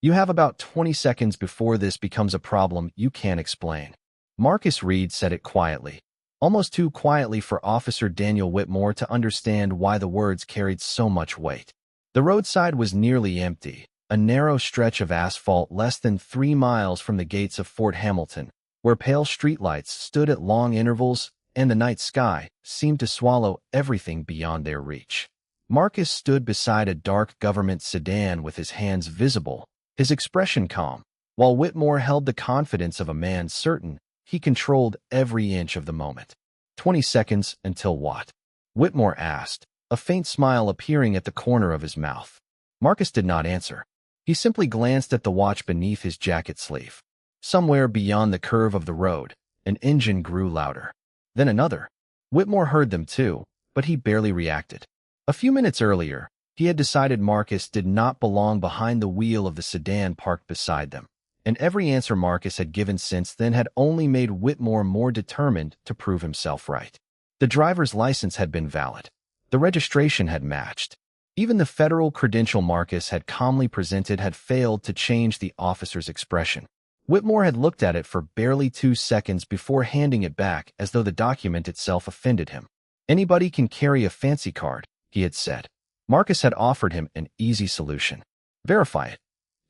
You have about 20 seconds before this becomes a problem you can't explain. Marcus Reed said it quietly, almost too quietly for Officer Daniel Whitmore to understand why the words carried so much weight. The roadside was nearly empty, a narrow stretch of asphalt less than 3 miles from the gates of Fort Hamilton, where pale streetlights stood at long intervals and the night sky seemed to swallow everything beyond their reach. Marcus stood beside a dark government sedan with his hands visible, his expression calm, while Whitmore held the confidence of a man certain he controlled every inch of the moment. 20 seconds until what? Whitmore asked, a faint smile appearing at the corner of his mouth. Marcus did not answer. He simply glanced at the watch beneath his jacket sleeve. Somewhere beyond the curve of the road, an engine grew louder. Then another. Whitmore heard them too, but he barely reacted. A few minutes earlier, he had decided Marcus did not belong behind the wheel of the sedan parked beside them, and every answer Marcus had given since then had only made Whitmore more determined to prove himself right. The driver's license had been valid. The registration had matched. Even the federal credential Marcus had calmly presented had failed to change the officer's expression. Whitmore had looked at it for barely 2 seconds before handing it back as though the document itself offended him. "Anybody can carry a fancy card," he had said. Marcus had offered him an easy solution. "Verify it."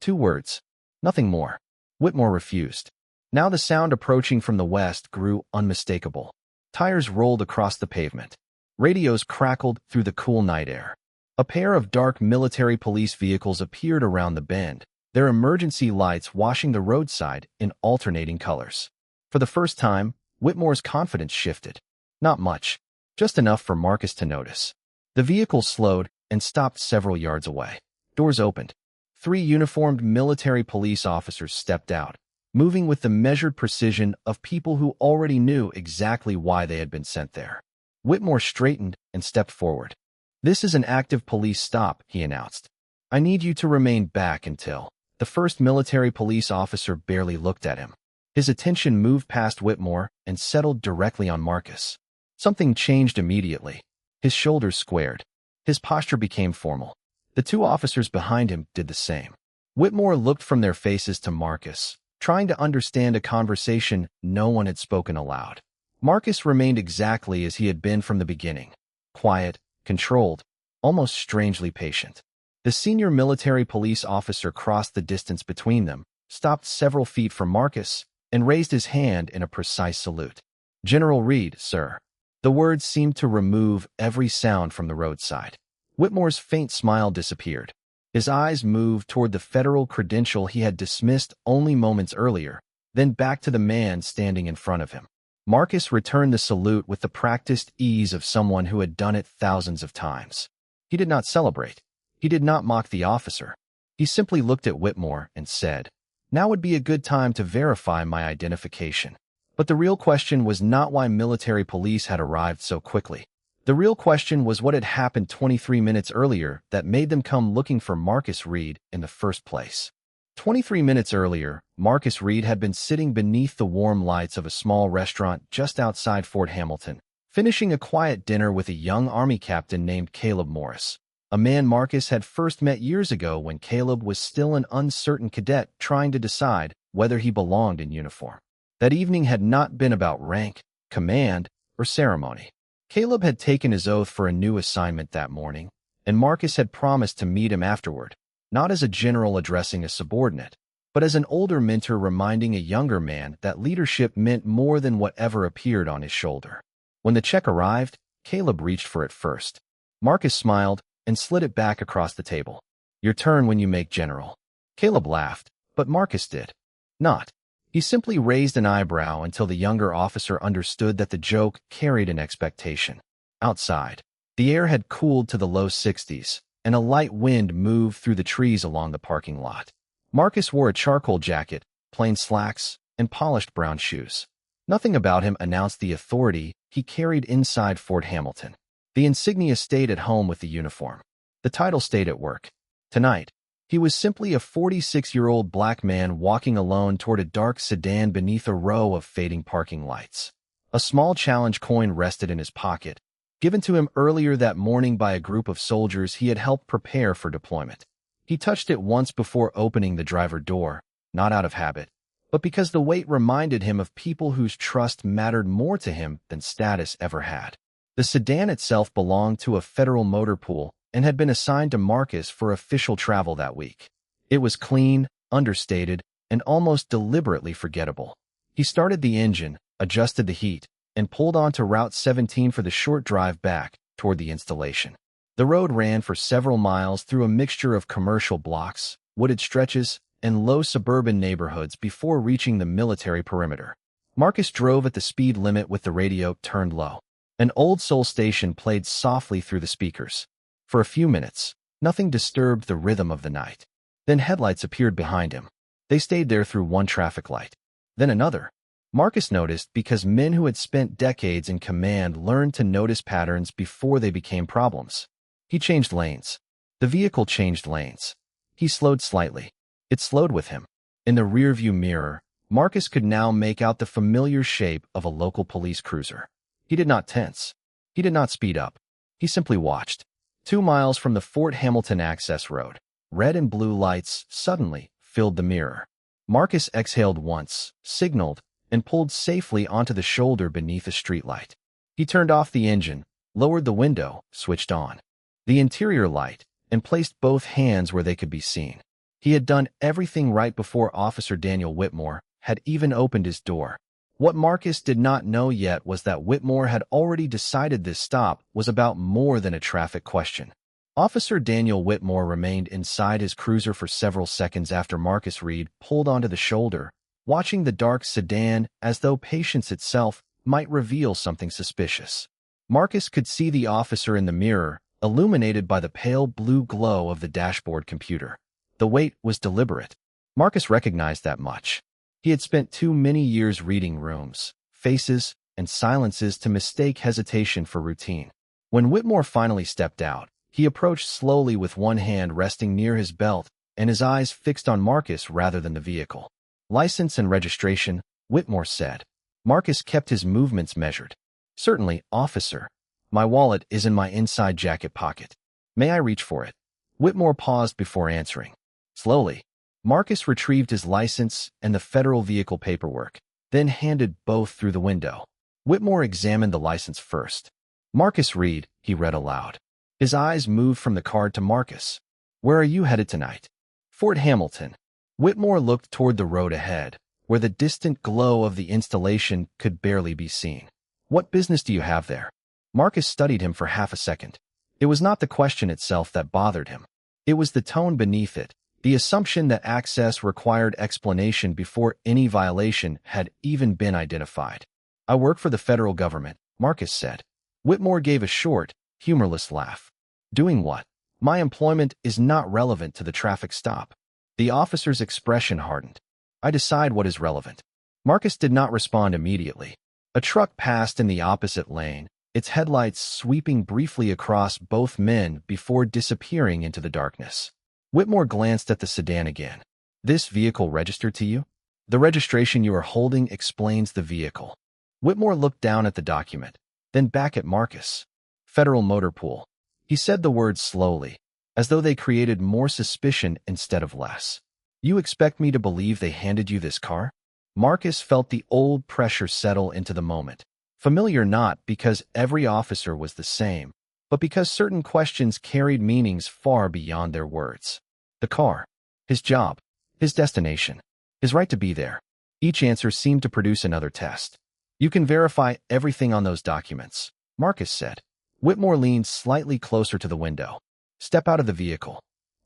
2 words. Nothing more. Whitmore refused. Now the sound approaching from the west grew unmistakable. Tires rolled across the pavement. Radios crackled through the cool night air. A pair of dark military police vehicles appeared around the bend, their emergency lights washing the roadside in alternating colors. For the first time, Whitmore's confidence shifted. Not much, just enough for Marcus to notice. The vehicle slowed and stopped several yards away. Doors opened. 3 uniformed military police officers stepped out, moving with the measured precision of people who already knew exactly why they had been sent there. Whitmore straightened and stepped forward. "This is an active police stop," he announced. "I need you to remain back until—" The first military police officer barely looked at him. His attention moved past Whitmore and settled directly on Marcus. Something changed immediately. His shoulders squared. His posture became formal. The 2 officers behind him did the same. Whitmore looked from their faces to Marcus, trying to understand a conversation no one had spoken aloud. Marcus remained exactly as he had been from the beginning. Quiet, controlled, almost strangely patient. The senior military police officer crossed the distance between them, stopped several feet from Marcus, and raised his hand in a precise salute. "General Reed, sir." The words seemed to remove every sound from the roadside. Whitmore's faint smile disappeared. His eyes moved toward the federal credential he had dismissed only moments earlier, then back to the man standing in front of him. Marcus returned the salute with the practiced ease of someone who had done it thousands of times. He did not celebrate. He did not mock the officer. He simply looked at Whitmore and said, "Now would be a good time to verify my identification." But the real question was not why military police had arrived so quickly. The real question was what had happened 23 minutes earlier that made them come looking for Marcus Reed in the first place. 23 minutes earlier, Marcus Reed had been sitting beneath the warm lights of a small restaurant just outside Fort Hamilton, finishing a quiet dinner with a young Army captain named Caleb Morris, a man Marcus had first met years ago when Caleb was still an uncertain cadet trying to decide whether he belonged in uniform. That evening had not been about rank, command, or ceremony. Caleb had taken his oath for a new assignment that morning, and Marcus had promised to meet him afterward, not as a general addressing a subordinate, but as an older mentor reminding a younger man that leadership meant more than whatever appeared on his shoulder. When the check arrived, Caleb reached for it first. Marcus smiled and slid it back across the table. "Your turn when you make general." Caleb laughed, but Marcus did not. He simply raised an eyebrow until the younger officer understood that the joke carried an expectation. Outside, the air had cooled to the low 60s, and a light wind moved through the trees along the parking lot. Marcus wore a charcoal jacket, plain slacks, and polished brown shoes. Nothing about him announced the authority he carried inside Fort Hamilton. The insignia stayed at home with the uniform. The title stayed at work. Tonight, he was simply a 46-year-old black man walking alone toward a dark sedan beneath a row of fading parking lights. A small challenge coin rested in his pocket, given to him earlier that morning by a group of soldiers he had helped prepare for deployment. He touched it once before opening the driver door, not out of habit, but because the weight reminded him of people whose trust mattered more to him than status ever had. The sedan itself belonged to a federal motor pool and had been assigned to Marcus for official travel that week. It was clean, understated, and almost deliberately forgettable. He started the engine, adjusted the heat, and pulled onto Route 17 for the short drive back toward the installation. The road ran for several miles through a mixture of commercial blocks, wooded stretches, and low suburban neighborhoods before reaching the military perimeter. Marcus drove at the speed limit with the radio turned low. An old soul station played softly through the speakers. For a few minutes, nothing disturbed the rhythm of the night. Then headlights appeared behind him. They stayed there through one traffic light. Then another. Marcus noticed because men who had spent decades in command learned to notice patterns before they became problems. He changed lanes. The vehicle changed lanes. He slowed slightly. It slowed with him. In the rearview mirror, Marcus could now make out the familiar shape of a local police cruiser. He did not tense. He did not speed up. He simply watched. 2 miles from the Fort Hamilton access road, red and blue lights suddenly filled the mirror. Marcus exhaled once, signaled, and pulled safely onto the shoulder beneath a streetlight. He turned off the engine, lowered the window, switched on the interior light, and placed both hands where they could be seen. He had done everything right before Officer Daniel Whitmore had even opened his door. What Marcus did not know yet was that Whitmore had already decided this stop was about more than a traffic question. Officer Daniel Whitmore remained inside his cruiser for several seconds after Marcus Reed pulled onto the shoulder, watching the dark sedan as though patience itself might reveal something suspicious. Marcus could see the officer in the mirror, illuminated by the pale blue glow of the dashboard computer. The wait was deliberate. Marcus recognized that much. He had spent too many years reading rooms, faces, and silences to mistake hesitation for routine. When Whitmore finally stepped out, he approached slowly with one hand resting near his belt and his eyes fixed on Marcus rather than the vehicle. "License and registration," Whitmore said. Marcus kept his movements measured. "Certainly, officer. My wallet is in my inside jacket pocket. May I reach for it?" Whitmore paused before answering. Slowly, Marcus retrieved his license and the federal vehicle paperwork, then handed both through the window. Whitmore examined the license first. "Marcus Reed," he read aloud. His eyes moved from the card to Marcus. "Where are you headed tonight?" "Fort Hamilton." Whitmore looked toward the road ahead, where the distant glow of the installation could barely be seen. "What business do you have there?" Marcus studied him for half a second. It was not the question itself that bothered him. It was the tone beneath it, the assumption that access required explanation before any violation had even been identified. "I work for the federal government," Marcus said. Whitmore gave a short, humorless laugh. "Doing what?" "My employment is not relevant to the traffic stop." The officer's expression hardened. "I decide what is relevant." Marcus did not respond immediately. A truck passed in the opposite lane, its headlights sweeping briefly across both men before disappearing into the darkness. Whitmore glanced at the sedan again. "This vehicle registered to you?" "The registration you are holding explains the vehicle." Whitmore looked down at the document, then back at Marcus. "Federal Motor Pool." He said the words slowly, as though they created more suspicion instead of less. "You expect me to believe they handed you this car?" Marcus felt the old pressure settle into the moment. Familiar not because every officer was the same, but because certain questions carried meanings far beyond their words. The car, his job, his destination, his right to be there. Each answer seemed to produce another test. "You can verify everything on those documents," Marcus said. Whitmore leaned slightly closer to the window. "Step out of the vehicle."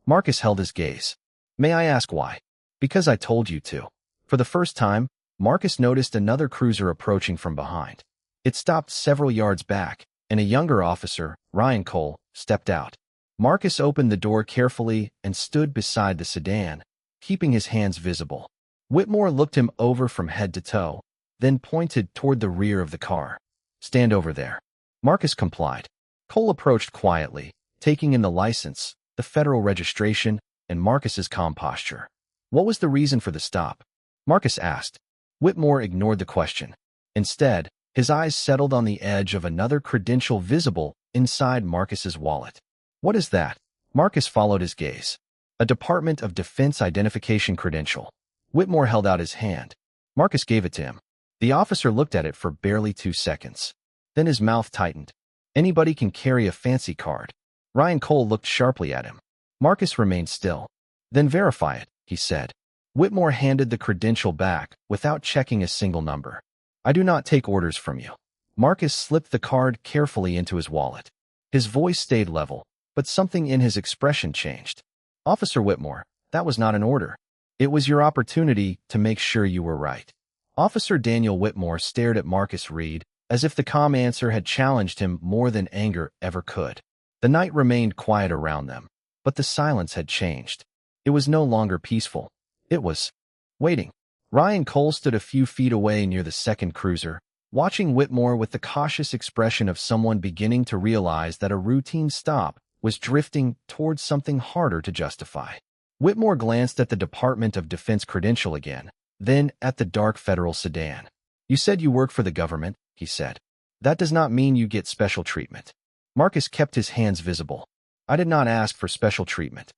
Marcus held his gaze. "May I ask why?" "Because I told you to." For the first time, Marcus noticed another cruiser approaching from behind. It stopped several yards back, and a younger officer, Ryan Cole, stepped out. Marcus opened the door carefully and stood beside the sedan, keeping his hands visible. Whitmore looked him over from head to toe, then pointed toward the rear of the car. "Stand over there." Marcus complied. Cole approached quietly, taking in the license, the federal registration, and Marcus's calm posture. "What was the reason for the stop?" Marcus asked. Whitmore ignored the question. Instead, his eyes settled on the edge of another credential visible inside Marcus's wallet. "What is that?" Marcus followed his gaze. A Department of Defense identification credential. Whitmore held out his hand. Marcus gave it to him. The officer looked at it for barely 2 seconds. Then his mouth tightened. Anybody can carry a fancy card. Ryan Cole looked sharply at him. Marcus remained still. Then verify it, he said. Whitmore handed the credential back without checking a single number. I do not take orders from you. Marcus slipped the card carefully into his wallet. His voice stayed level, but something in his expression changed. Officer Whitmore, that was not an order. It was your opportunity to make sure you were right. Officer Daniel Whitmore stared at Marcus Reed as if the calm answer had challenged him more than anger ever could. The night remained quiet around them, but the silence had changed. It was no longer peaceful. It was waiting. Ryan Cole stood a few feet away near the second cruiser, watching Whitmore with the cautious expression of someone beginning to realize that a routine stop was drifting towards something harder to justify. Whitmore glanced at the Department of Defense credential again, then at the dark federal sedan. You said you work for the government, he said. That does not mean you get special treatment. Marcus kept his hands visible. I did not ask for special treatment.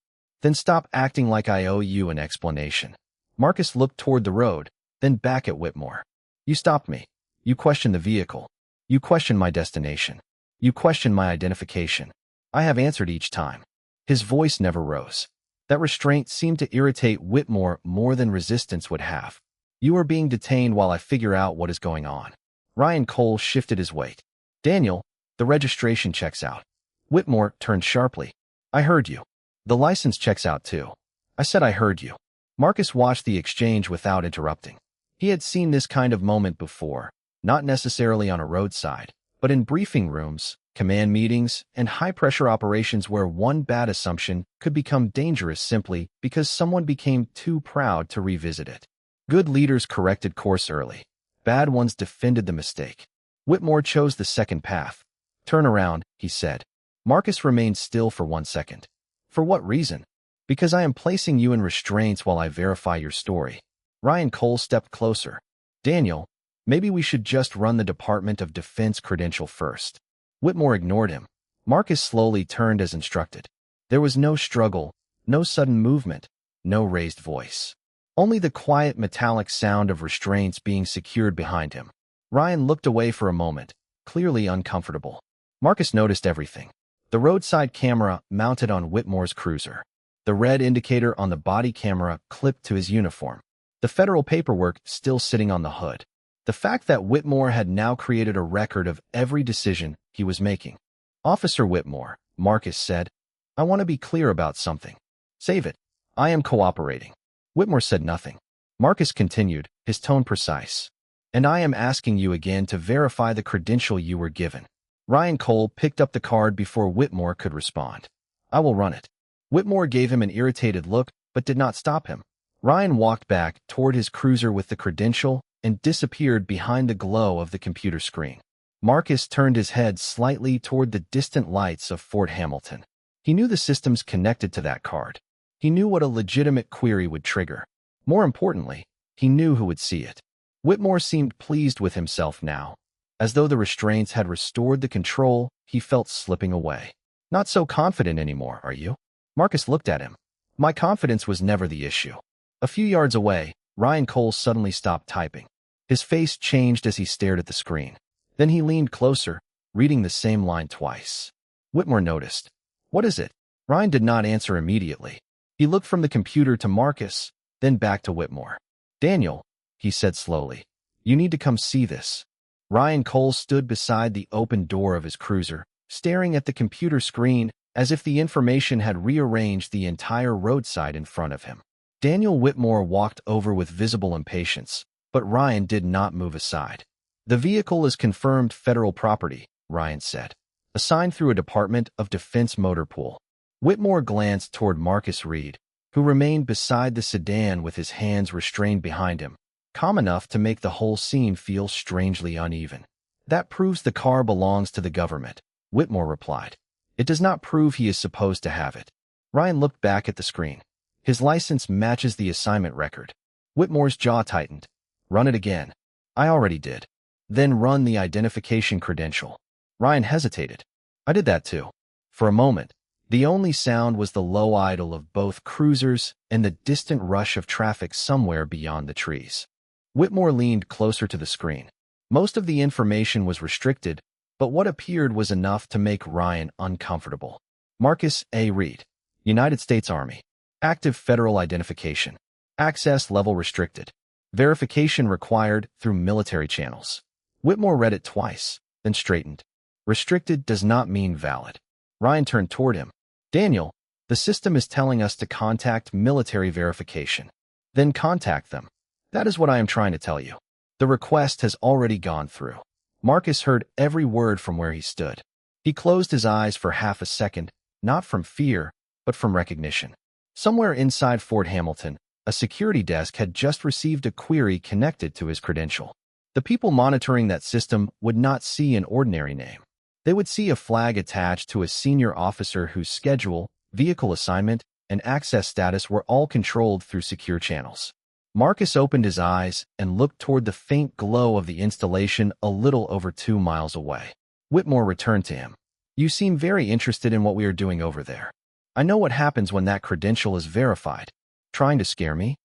Then stop acting like I owe you an explanation. Marcus looked toward the road, then back at Whitmore. You stopped me. You questioned the vehicle. You questioned my destination. You questioned my identification. I have answered each time. His voice never rose. That restraint seemed to irritate Whitmore more than resistance would have. You are being detained while I figure out what is going on. Ryan Cole shifted his weight. Daniel, the registration checks out. Whitmore turned sharply. I heard you. The license checks out too. I said I heard you. Marcus watched the exchange without interrupting. He had seen this kind of moment before, not necessarily on a roadside, but in briefing rooms, command meetings, and high-pressure operations where one bad assumption could become dangerous simply because someone became too proud to revisit it. Good leaders corrected course early. Bad ones defended the mistake. Whitmore chose the second path. Turn around, he said. Marcus remained still for 1 second. For what reason? Because I am placing you in restraints while I verify your story. Ryan Cole stepped closer. Daniel, maybe we should just run the Department of Defense credential first. Whitmore ignored him. Marcus slowly turned as instructed. There was no struggle, no sudden movement, no raised voice. Only the quiet metallic sound of restraints being secured behind him. Ryan looked away for a moment, clearly uncomfortable. Marcus noticed everything. The roadside camera mounted on Whitmore's cruiser. The red indicator on the body camera clipped to his uniform. The federal paperwork still sitting on the hood. The fact that Whitmore had now created a record of every decision he was making. Officer Whitmore, Marcus said, I want to be clear about something. Save it. I am cooperating. Whitmore said nothing. Marcus continued, his tone precise. And I am asking you again to verify the credential you were given. Ryan Cole picked up the card before Whitmore could respond. I will run it. Whitmore gave him an irritated look, but did not stop him. Ryan walked back toward his cruiser with the credential and disappeared behind the glow of the computer screen. Marcus turned his head slightly toward the distant lights of Fort Hamilton. He knew the systems connected to that card. He knew what a legitimate query would trigger. More importantly, he knew who would see it. Whitmore seemed pleased with himself now. As though the restraints had restored the control, he felt slipping away. Not so confident anymore, are you? Marcus looked at him. My confidence was never the issue. A few yards away, Ryan Cole suddenly stopped typing. His face changed as he stared at the screen. Then he leaned closer, reading the same line twice. Whitmore noticed. What is it? Ryan did not answer immediately. He looked from the computer to Marcus, then back to Whitmore. Daniel, he said slowly, you need to come see this. Ryan Cole stood beside the open door of his cruiser, staring at the computer screen as if the information had rearranged the entire roadside in front of him. Daniel Whitmore walked over with visible impatience, but Ryan did not move aside. The vehicle is confirmed federal property, Ryan said. Assigned through a Department of Defense motor pool. Whitmore glanced toward Marcus Reed, who remained beside the sedan with his hands restrained behind him, calm enough to make the whole scene feel strangely uneven. That proves the car belongs to the government, Whitmore replied. It does not prove he is supposed to have it. Ryan looked back at the screen. His license matches the assignment record. Whitmore's jaw tightened. Run it again. I already did. Then run the identification credential. Ryan hesitated. I did that too. For a moment, The only sound was the low idle of both cruisers and the distant rush of traffic somewhere beyond the trees. Whitmore leaned closer to the screen. Most of the information was restricted, but what appeared was enough to make Ryan uncomfortable. Marcus A. Reed, United States Army. Active federal identification. Access level restricted. Verification required through military channels. Whitmore read it twice, then straightened. Restricted does not mean valid. Ryan turned toward him. Daniel, the system is telling us to contact military verification. Then contact them. That is what I am trying to tell you. The request has already gone through. Marcus heard every word from where he stood. He closed his eyes for half a second, not from fear, but from recognition. Somewhere inside Fort Hamilton, a security desk had just received a query connected to his credential. The people monitoring that system would not see an ordinary name. They would see a flag attached to a senior officer whose schedule, vehicle assignment, and access status were all controlled through secure channels. Marcus opened his eyes and looked toward the faint glow of the installation a little over 2 miles away. Whitmore returned to him. You seem very interested in what we are doing over there. I know what happens when that credential is verified. Trying to scare me?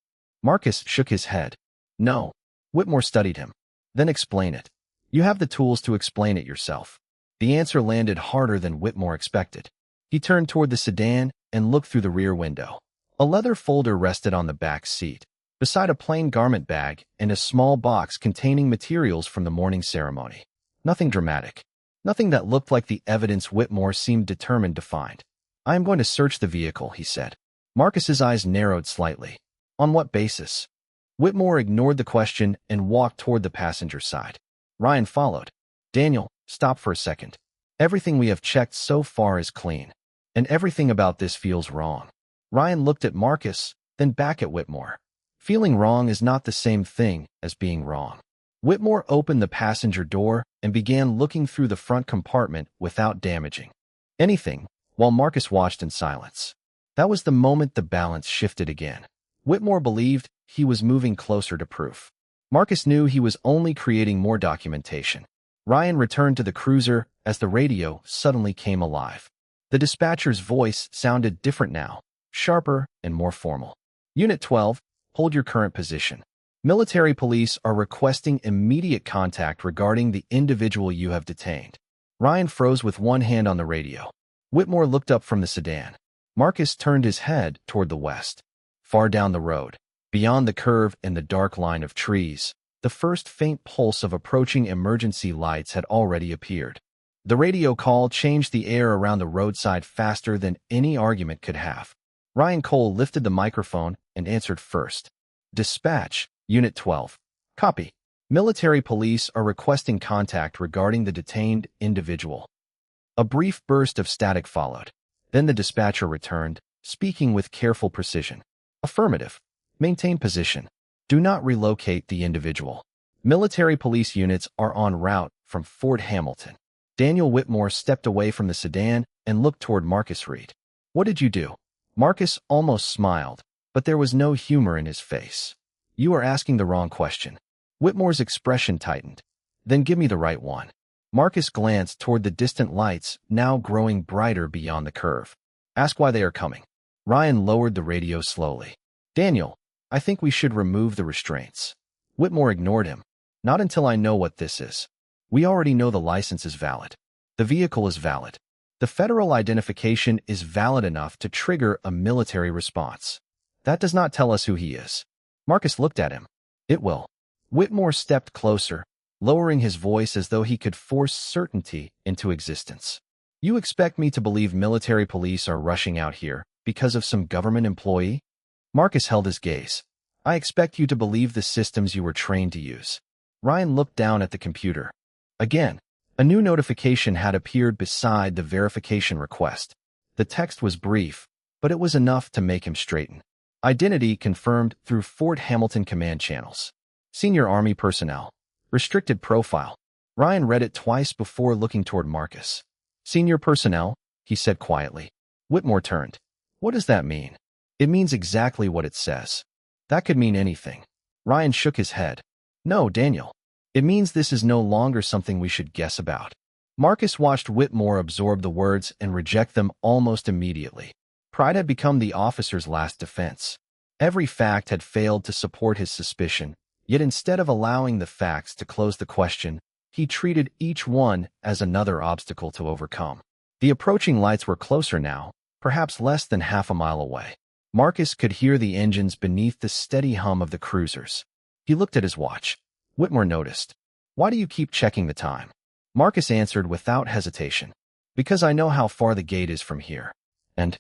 Marcus shook his head. No. Whitmore studied him. Then explain it. You have the tools to explain it yourself. The answer landed harder than Whitmore expected. He turned toward the sedan and looked through the rear window. A leather folder rested on the back seat, beside a plain garment bag and a small box containing materials from the morning ceremony. Nothing dramatic. Nothing that looked like the evidence Whitmore seemed determined to find. I am going to search the vehicle, he said. Marcus's eyes narrowed slightly. On what basis? Whitmore ignored the question and walked toward the passenger side. Ryan followed. Daniel, stop for a second. Everything we have checked so far is clean, and everything about this feels wrong. Ryan looked at Marcus, then back at Whitmore. Feeling wrong is not the same thing as being wrong. Whitmore opened the passenger door and began looking through the front compartment without damaging anything, while Marcus watched in silence. That was the moment the balance shifted again. Whitmore believed he was moving closer to proof. Marcus knew he was only creating more documentation. Ryan returned to the cruiser as the radio suddenly came alive. The dispatcher's voice sounded different now, sharper and more formal. Unit 12, hold your current position. Military police are requesting immediate contact regarding the individual you have detained. Ryan froze with one hand on the radio. Whitmore looked up from the sedan. Marcus turned his head toward the west. Far down the road, beyond the curve and the dark line of trees, the first faint pulse of approaching emergency lights had already appeared. The radio call changed the air around the roadside faster than any argument could have. Ryan Cole lifted the microphone and answered first. Dispatch, Unit 12. Copy. Military police are requesting contact regarding the detained individual. A brief burst of static followed. Then the dispatcher returned, speaking with careful precision. Affirmative. Maintain position. Do not relocate the individual. Military police units are en route from Fort Hamilton. Daniel Whitmore stepped away from the sedan and looked toward Marcus Reed. What did you do? Marcus almost smiled, but there was no humor in his face. You are asking the wrong question. Whitmore's expression tightened. Then give me the right one. Marcus glanced toward the distant lights, now growing brighter beyond the curve. Ask why they are coming. Ryan lowered the radio slowly. Daniel, I think we should remove the restraints. Whitmore ignored him. Not until I know what this is. We already know the license is valid. The vehicle is valid. The federal identification is valid enough to trigger a military response. That does not tell us who he is. Marcus looked at him. It will. Whitmore stepped closer, lowering his voice as though he could force certainty into existence. You expect me to believe military police are rushing out here because of some government employee? Marcus held his gaze. I expect you to believe the systems you were trained to use. Ryan looked down at the computer. Again, a new notification had appeared beside the verification request. The text was brief, but it was enough to make him straighten. Identity confirmed through Fort Hamilton command channels. Senior Army personnel. Restricted profile. Ryan read it twice before looking toward Marcus. Senior personnel, he said quietly. Whitmore turned. What does that mean? It means exactly what it says. That could mean anything. Ryan shook his head. No, Daniel. It means this is no longer something we should guess about. Marcus watched Whitmore absorb the words and reject them almost immediately. Pride had become the officer's last defense. Every fact had failed to support his suspicion, yet instead of allowing the facts to close the question, he treated each one as another obstacle to overcome. The approaching lights were closer now, perhaps less than half a mile away. Marcus could hear the engines beneath the steady hum of the cruisers. He looked at his watch. Whitmore noticed. "Why do you keep checking the time?" Marcus answered without hesitation. "Because I know how far the gate is from here. And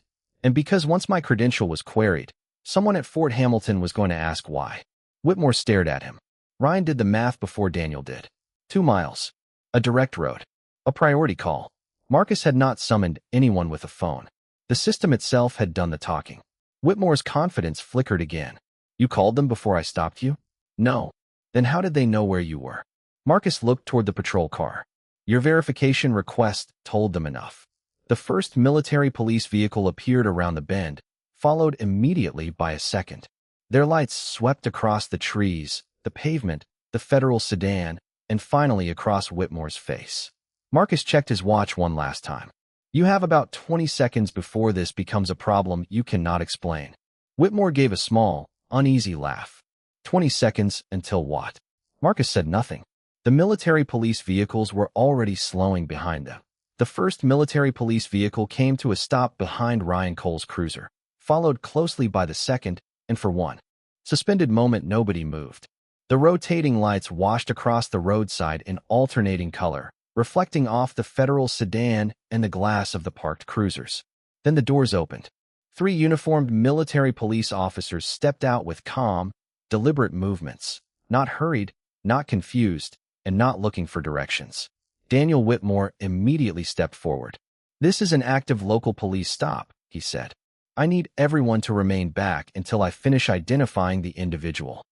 because once my credential was queried, someone at Fort Hamilton was going to ask why." Whitmore stared at him. Ryan did the math before Daniel did. 2 miles. A direct road. A priority call. Marcus had not summoned anyone with a phone. The system itself had done the talking. Whitmore's confidence flickered again. "You called them before I stopped you?" "No." "Then how did they know where you were?" Marcus looked toward the patrol car. "Your verification request told them enough." The first military police vehicle appeared around the bend, followed immediately by a second. Their lights swept across the trees, the pavement, the federal sedan, and finally across Whitmore's face. Marcus checked his watch one last time. "You have about 20 seconds before this becomes a problem you cannot explain." Whitmore gave a small, uneasy laugh. 20 seconds until what? Marcus said nothing. The military police vehicles were already slowing behind them. The first military police vehicle came to a stop behind Ryan Cole's cruiser, followed closely by the second, and for one suspended moment nobody moved. The rotating lights washed across the roadside in alternating color, reflecting off the federal sedan and the glass of the parked cruisers. Then the doors opened. 3 uniformed military police officers stepped out with calm, deliberate movements, not hurried, not confused, and not looking for directions. Daniel Whitmore immediately stepped forward. "This is an active local police stop," he said. "I need everyone to remain back until I finish identifying the individual."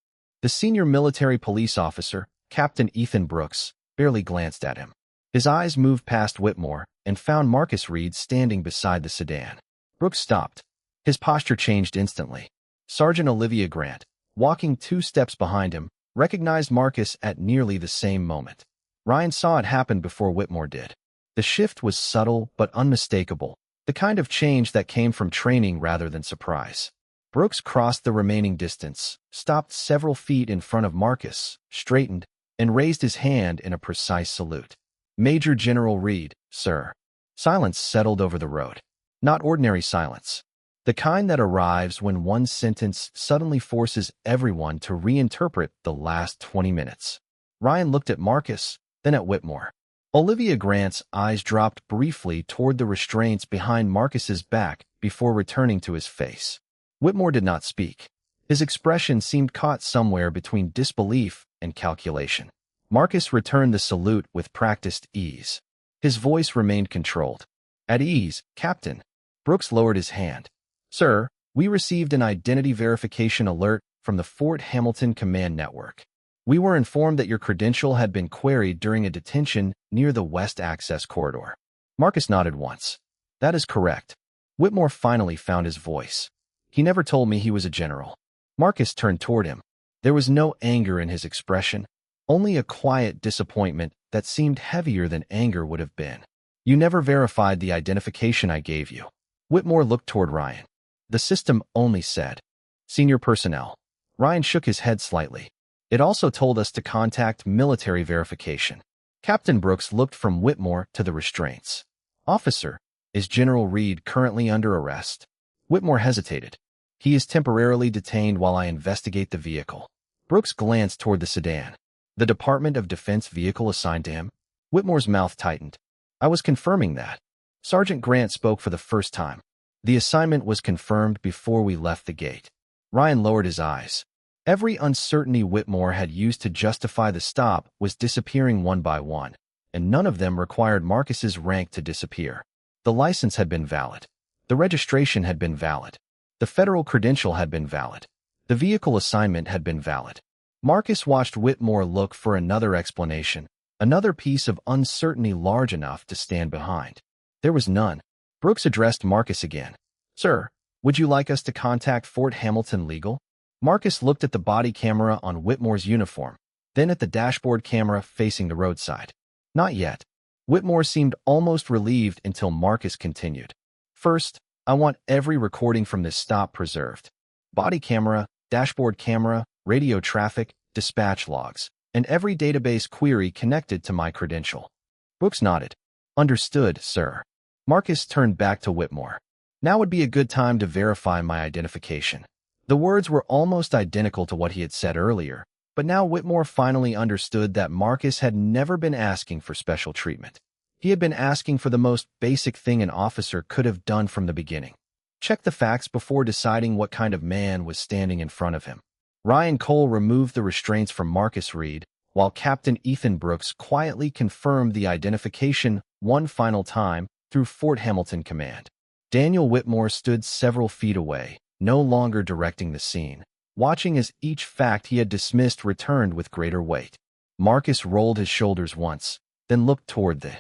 The senior military police officer, Captain Ethan Brooks, barely glanced at him. His eyes moved past Whitmore and found Marcus Reed standing beside the sedan. Brooks stopped. His posture changed instantly. Sergeant Olivia Grant, walking 2 steps behind him, recognized Marcus at nearly the same moment. Ryan saw it happen before Whitmore did. The shift was subtle but unmistakable, the kind of change that came from training rather than surprise. Brooks crossed the remaining distance, stopped several feet in front of Marcus, straightened, and raised his hand in a precise salute. "Major General Reed, sir." Silence settled over the road. Not ordinary silence. The kind that arrives when one sentence suddenly forces everyone to reinterpret the last 20 minutes. Ryan looked at Marcus, then at Whitmore. Olivia Grant's eyes dropped briefly toward the restraints behind Marcus's back before returning to his face. Whitmore did not speak. His expression seemed caught somewhere between disbelief and calculation. Marcus returned the salute with practiced ease. His voice remained controlled. "At ease, Captain." Brooks lowered his hand. "Sir, we received an identity verification alert from the Fort Hamilton Command Network. We were informed that your credential had been queried during a detention near the West Access Corridor." Marcus nodded once. "That is correct." Whitmore finally found his voice. "He never told me he was a general." Marcus turned toward him. There was no anger in his expression, only a quiet disappointment that seemed heavier than anger would have been. "You never verified the identification I gave you." Whitmore looked toward Ryan. "The system only said senior personnel." Ryan shook his head slightly. "It also told us to contact military verification." Captain Brooks looked from Whitmore to the restraints. "Officer, is General Reed currently under arrest?" Whitmore hesitated. "He is temporarily detained while I investigate the vehicle." Brooks glanced toward the sedan. "The Department of Defense vehicle assigned to him?" Whitmore's mouth tightened. "I was confirming that." Sergeant Grant spoke for the first time. "The assignment was confirmed before we left the gate." Ryan lowered his eyes. Every uncertainty Whitmore had used to justify the stop was disappearing one by one, and none of them required Marcus's rank to disappear. The license had been valid. The registration had been valid. The federal credential had been valid. The vehicle assignment had been valid. Marcus watched Whitmore look for another explanation, another piece of uncertainty large enough to stand behind. There was none. Brooks addressed Marcus again. "Sir, would you like us to contact Fort Hamilton Legal?" Marcus looked at the body camera on Whitmore's uniform, then at the dashboard camera facing the roadside. "Not yet. Whitmore seemed almost relieved until Marcus continued. First, I want every recording from this stop preserved. Body camera, dashboard camera, radio traffic, dispatch logs, and every database query connected to my credential. Brooks nodded. Understood, sir. Marcus turned back to Whitmore. Now would be a good time to verify my identification. The words were almost identical to what he had said earlier, but now Whitmore finally understood that Marcus had never been asking for special treatment. He had been asking for the most basic thing an officer could have done from the beginning. Check the facts before deciding what kind of man was standing in front of him. Ryan Cole removed the restraints from Marcus Reed, while Captain Ethan Brooks quietly confirmed the identification one final time through Fort Hamilton Command. Daniel Whitmore stood several feet away, no longer directing the scene, watching as each fact he had dismissed returned with greater weight. Marcus rolled his shoulders once, then looked toward the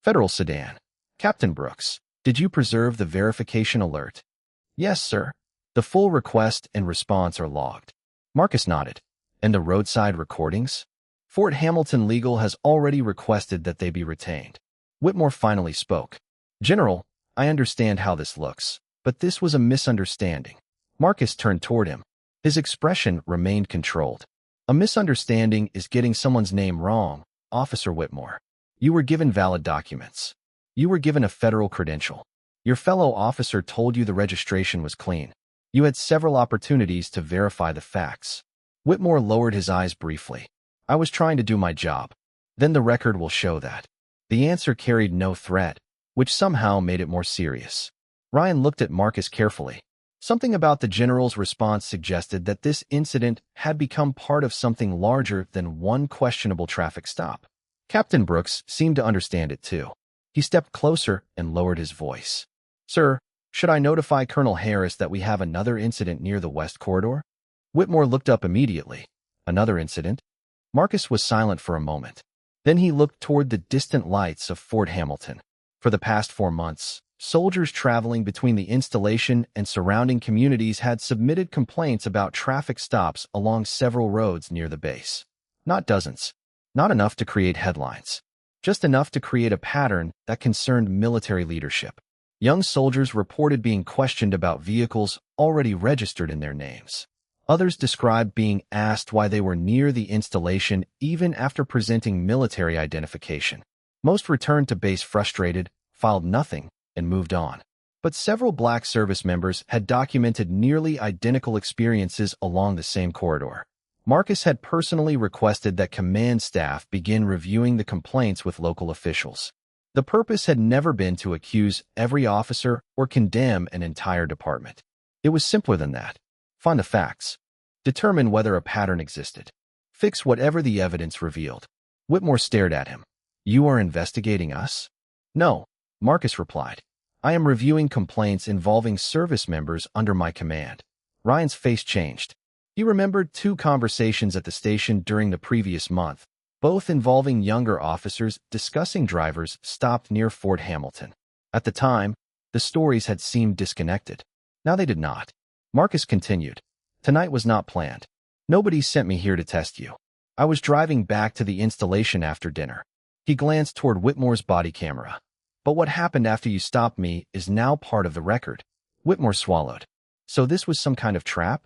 federal sedan. Captain Brooks, did you preserve the verification alert? Yes, sir. The full request and response are logged. Marcus nodded. And the roadside recordings? Fort Hamilton Legal has already requested that they be retained. Whitmore finally spoke. General, I understand how this looks, but this was a misunderstanding. Marcus turned toward him. His expression remained controlled. A misunderstanding is getting someone's name wrong, Officer Whitmore. You were given valid documents. You were given a federal credential. Your fellow officer told you the registration was clean. You had several opportunities to verify the facts. Whitmore lowered his eyes briefly. I was trying to do my job. Then the record will show that. The answer carried no threat, which somehow made it more serious. Ryan looked at Marcus carefully. Something about the general's response suggested that this incident had become part of something larger than one questionable traffic stop. Captain Brooks seemed to understand it too. He stepped closer and lowered his voice. Sir, should I notify Colonel Harris that we have another incident near the West Corridor? Whitmore looked up immediately. Another incident? Marcus was silent for a moment. Then he looked toward the distant lights of Fort Hamilton. For the past 4 months, soldiers traveling between the installation and surrounding communities had submitted complaints about traffic stops along several roads near the base. Not dozens. Not enough to create headlines. Just enough to create a pattern that concerned military leadership. Young soldiers reported being questioned about vehicles already registered in their names. Others described being asked why they were near the installation even after presenting military identification. Most returned to base frustrated, filed nothing, and moved on. But several black service members had documented nearly identical experiences along the same corridor. Marcus had personally requested that command staff begin reviewing the complaints with local officials. The purpose had never been to accuse every officer or condemn an entire department. It was simpler than that. Find the facts. Determine whether a pattern existed. Fix whatever the evidence revealed. Whitmore stared at him. You are investigating us? No, Marcus replied. I am reviewing complaints involving service members under my command. Ryan's face changed. He remembered 2 conversations at the station during the previous month, both involving younger officers discussing drivers stopped near Fort Hamilton. At the time, the stories had seemed disconnected. Now they did not. Marcus continued. Tonight was not planned. Nobody sent me here to test you. I was driving back to the installation after dinner. He glanced toward Whitmore's body camera. But what happened after you stopped me is now part of the record. Whitmore swallowed. So this was some kind of trap?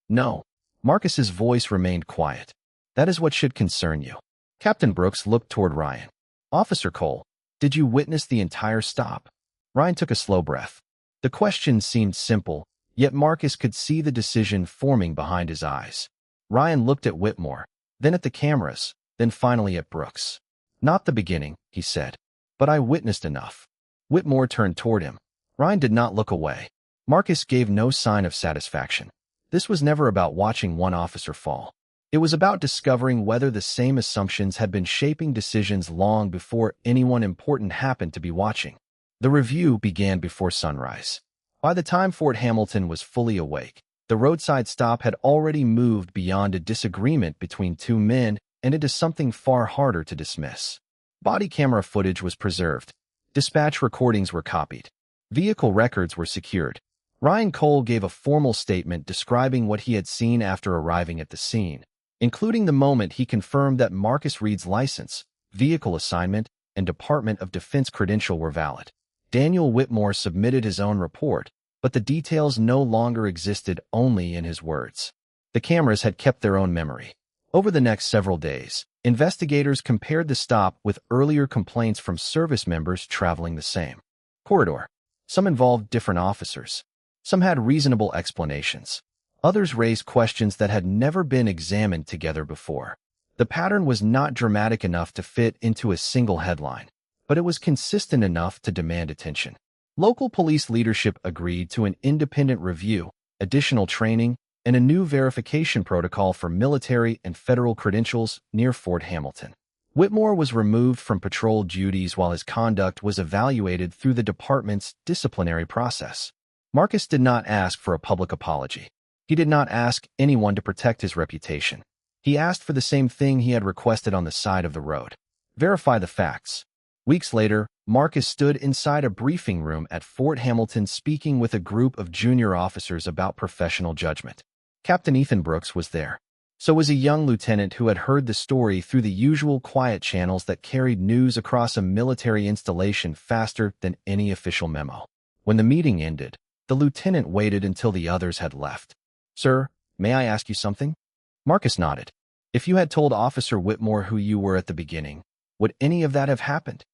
No. Marcus's voice remained quiet. That is what should concern you. Captain Brooks looked toward Ryan. Officer Cole, did you witness the entire stop? Ryan took a slow breath. The question seemed simple, yet Marcus could see the decision forming behind his eyes. Ryan looked at Whitmore, then at the cameras, then finally at Brooks. Not the beginning, he said. But I witnessed enough. Whitmore turned toward him. Ryan did not look away. Marcus gave no sign of satisfaction. This was never about watching one officer fall. It was about discovering whether the same assumptions had been shaping decisions long before anyone important happened to be watching. The review began before sunrise. By the time Fort Hamilton was fully awake, the roadside stop had already moved beyond a disagreement between 2 men and into something far harder to dismiss. Body camera footage was preserved. Dispatch recordings were copied. Vehicle records were secured. Ryan Cole gave a formal statement describing what he had seen after arriving at the scene, including the moment he confirmed that Marcus Reed's license, vehicle assignment, and Department of Defense credential were valid. Daniel Whitmore submitted his own report, but the details no longer existed only in his words. The cameras had kept their own memory. Over the next several days, investigators compared the stop with earlier complaints from service members traveling the same corridor. Some involved different officers. Some had reasonable explanations. Others raised questions that had never been examined together before. The pattern was not dramatic enough to fit into a single headline, but it was consistent enough to demand attention. Local police leadership agreed to an independent review, additional training, and a new verification protocol for military and federal credentials near Fort Hamilton. Whitmore was removed from patrol duties while his conduct was evaluated through the department's disciplinary process. Marcus did not ask for a public apology. He did not ask anyone to protect his reputation. He asked for the same thing he had requested on the side of the road: verify the facts. Weeks later, Marcus stood inside a briefing room at Fort Hamilton speaking with a group of junior officers about professional judgment. Captain Ethan Brooks was there. So was a young lieutenant who had heard the story through the usual quiet channels that carried news across a military installation faster than any official memo. When the meeting ended, the lieutenant waited until the others had left. "Sir, may I ask you something?" Marcus nodded. "If you had told Officer Whitmore who you were at the beginning, would any of that have happened?"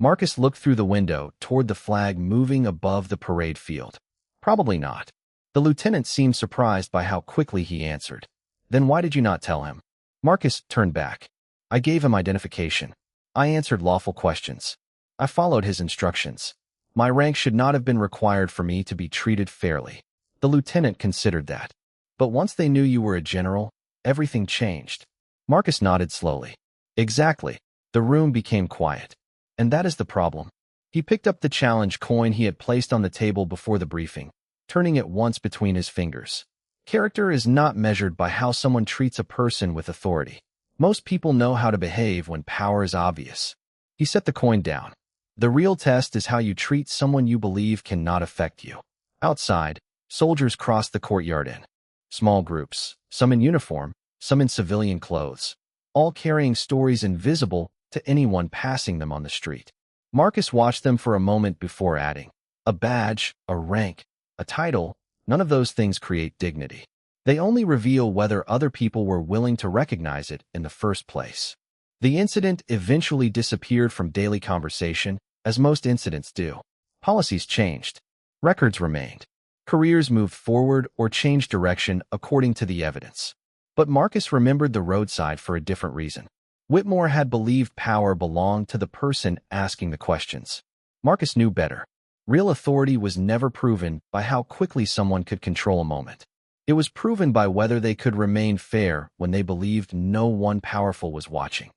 Marcus looked through the window toward the flag moving above the parade field. "Probably not." The lieutenant seemed surprised by how quickly he answered. "Then why did you not tell him?" Marcus turned back. "I gave him identification. I answered lawful questions. I followed his instructions. My rank should not have been required for me to be treated fairly." The lieutenant considered that. "But once they knew you were a general, everything changed." Marcus nodded slowly. "Exactly." The room became quiet. "And that is the problem." He picked up the challenge coin he had placed on the table before the briefing, turning it once between his fingers. Character is not measured by how someone treats a person with authority. Most people know how to behave when power is obvious. He set the coin down. The real test is how you treat someone you believe cannot affect you. Outside, soldiers crossed the courtyard in small groups, some in uniform, some in civilian clothes, all carrying stories invisible to anyone passing them on the street. Marcus watched them for a moment before adding, "A badge, a rank, a title, none of those things create dignity. They only reveal whether other people were willing to recognize it in the first place." The incident eventually disappeared from daily conversation, as most incidents do. Policies changed. Records remained. Careers moved forward or changed direction according to the evidence. But Marcus remembered the roadside for a different reason. Whitmore had believed power belonged to the person asking the questions. Marcus knew better. Real authority was never proven by how quickly someone could control a moment. It was proven by whether they could remain fair when they believed no one powerful was watching.